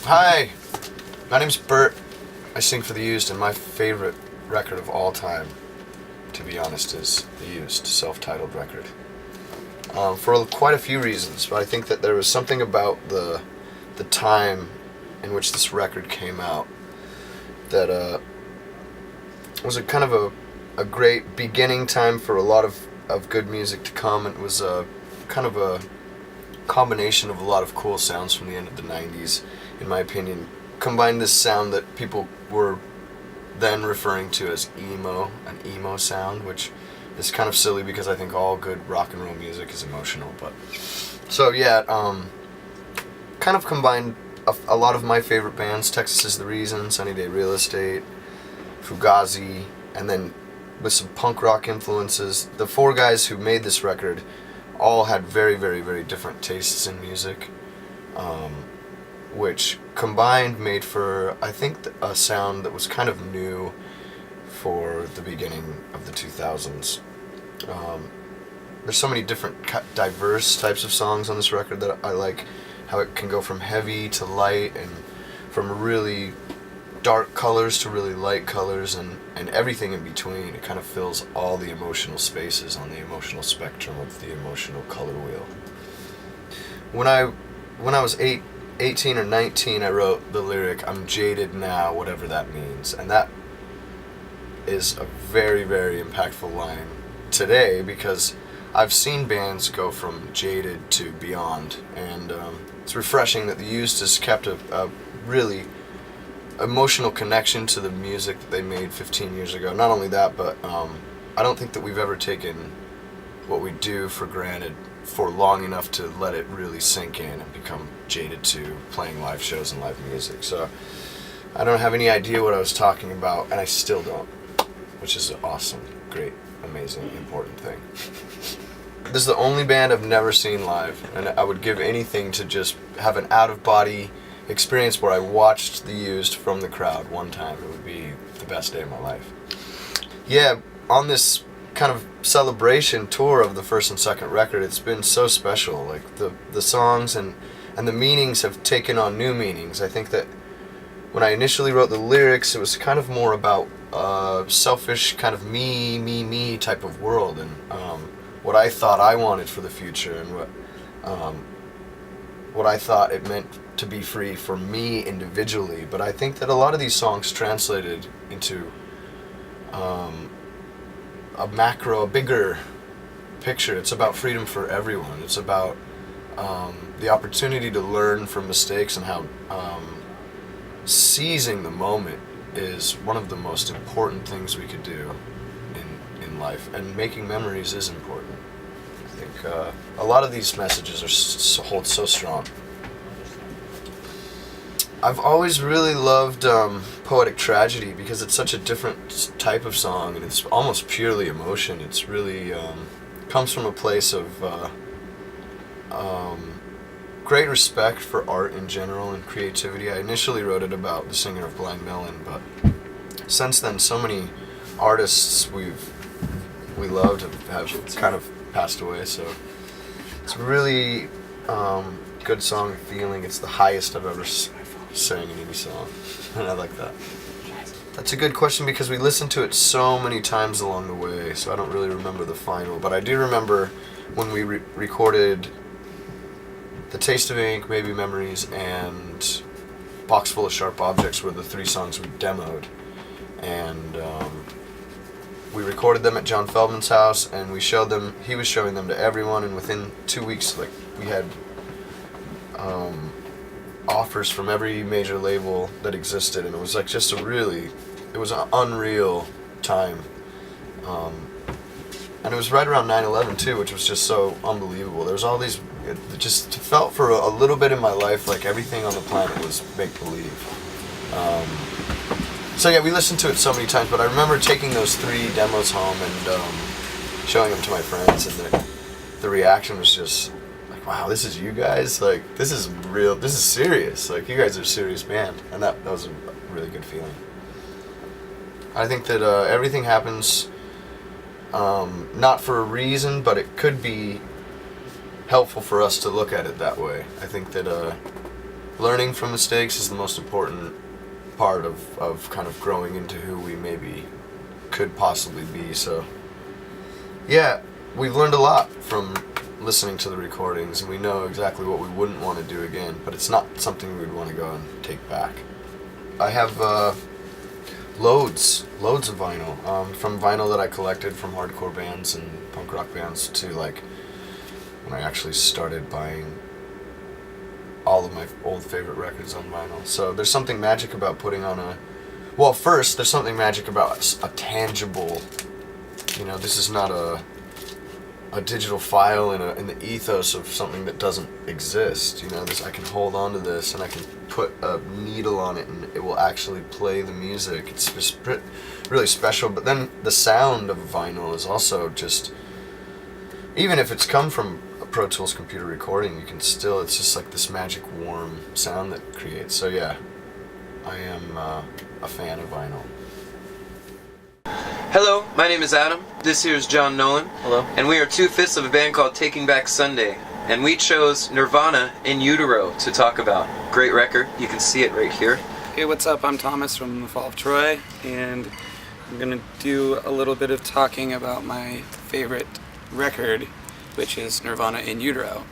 Hi, my name's Bert. I sing for The Used, and my favorite record of all time, to be honest, is The Used, self-titled record. For quite a few reasons, but I think that there was something about the time in which this record came out that was a kind of a great beginning time for a lot of good music to come. It was a kind of a combination of a lot of cool sounds from the end of the 90s, in my opinion. Combined this sound that people were then referring to as emo, an emo sound, which is kind of silly because I think all good rock and roll music is emotional. But so yeah, kind of combined a lot of my favorite bands: Texas Is the Reason, Sunny Day Real Estate, Fugazi, and then with some punk rock influences. The four guys who made this record all had very, very, very different tastes in music, which combined made for, I think, a sound that was kind of new for the beginning of the 2000s. There's so many different diverse types of songs on this record that I like how it can go from heavy to light, and from really dark colors to really light colors, and everything in between. It kind of fills all the emotional spaces on the emotional spectrum of the emotional color wheel. When I was 18 or 19, I wrote the lyric, "I'm jaded now, whatever that means," and that is a very, very impactful line today, because I've seen bands go from jaded to beyond, and it's refreshing that The Used has kept a really emotional connection to the music that they made 15 years ago. Not only that, but I don't think that we've ever taken what we do for granted for long enough to let it really sink in and become jaded to playing live shows and live music. So I don't have any idea what I was talking about, and I still don't, which is an awesome, great, amazing, important thing. This is the only band I've never seen live, and I would give anything to just have an out-of-body experience where I watched The Used from the crowd one time. It would be the best day of my life. Yeah, on this kind of celebration tour of the first and second record, it's been so special. Like the songs and the meanings have taken on new meanings. I think that when I initially wrote the lyrics, it was kind of more about selfish kind of me type of world, and what I thought I wanted for the future, and what I thought it meant to be free for me individually. But I think that a lot of these songs translated into a bigger picture. It's about freedom for everyone. It's about the opportunity to learn from mistakes, and how seizing the moment is one of the most important things we could do in life, and making memories is important. I think a lot of these messages hold so strong. I've always really loved poetic tragedy, because it's such a different type of song, and it's almost purely emotion. It's really comes from a place of great respect for art in general and creativity. I initially wrote it about the singer of Blind Melon, but since then so many artists we loved have kind of passed away, so it's a really good song feeling. It's the highest I've ever sang in any song, and I like that. That's a good question, because we listened to it so many times along the way, so I don't really remember the final, but I do remember when we recorded The Taste of Ink, Maybe Memories, and Box Full of Sharp Objects were the three songs we demoed, and we recorded them at John Feldman's house, and he was showing them to everyone, and within 2 weeks, like, we had offers from every major label that existed, and it was like just it was an unreal time. And it was right around 9/11 too, which was just so unbelievable. There was all these, it just felt for a little bit in my life like everything on the planet was make-believe. So yeah, we listened to it so many times, but I remember taking those 3 demos home and showing them to my friends, and the reaction was just like, wow, this is you guys? Like, this is real, this is serious. Like, you guys are a serious band. And that was a really good feeling. I think that everything happens not for a reason, but it could be helpful for us to look at it that way. I think that learning from mistakes is the most important part of kind of growing into who we maybe could possibly be. So yeah, we've learned a lot from listening to the recordings, and we know exactly what we wouldn't want to do again, but it's not something we'd want to go and take back. I have loads of vinyl, from vinyl that I collected from hardcore bands and punk rock bands to like when I actually started buying all of my old favorite records on vinyl. So there's something magic about putting on first there's something magic about a tangible, this is not a digital file in the ethos of something that doesn't exist. I can hold on to this and I can put a needle on it and it will actually play the music. It's just really special. But then the sound of vinyl is also just, even if it's come from a Pro Tools computer recording, it's just like this magic warm sound that it creates. So yeah, I am a fan of vinyl. Hello, my name is Adam. This here is John Nolan. Hello. And we are two-fifths of a band called Taking Back Sunday. And we chose Nirvana in Utero to talk about. Great record. You can see it right here. Hey, what's up? I'm Thomas from The Fall of Troy, and I'm going to do a little bit of talking about my favorite record, which is Nirvana in Utero.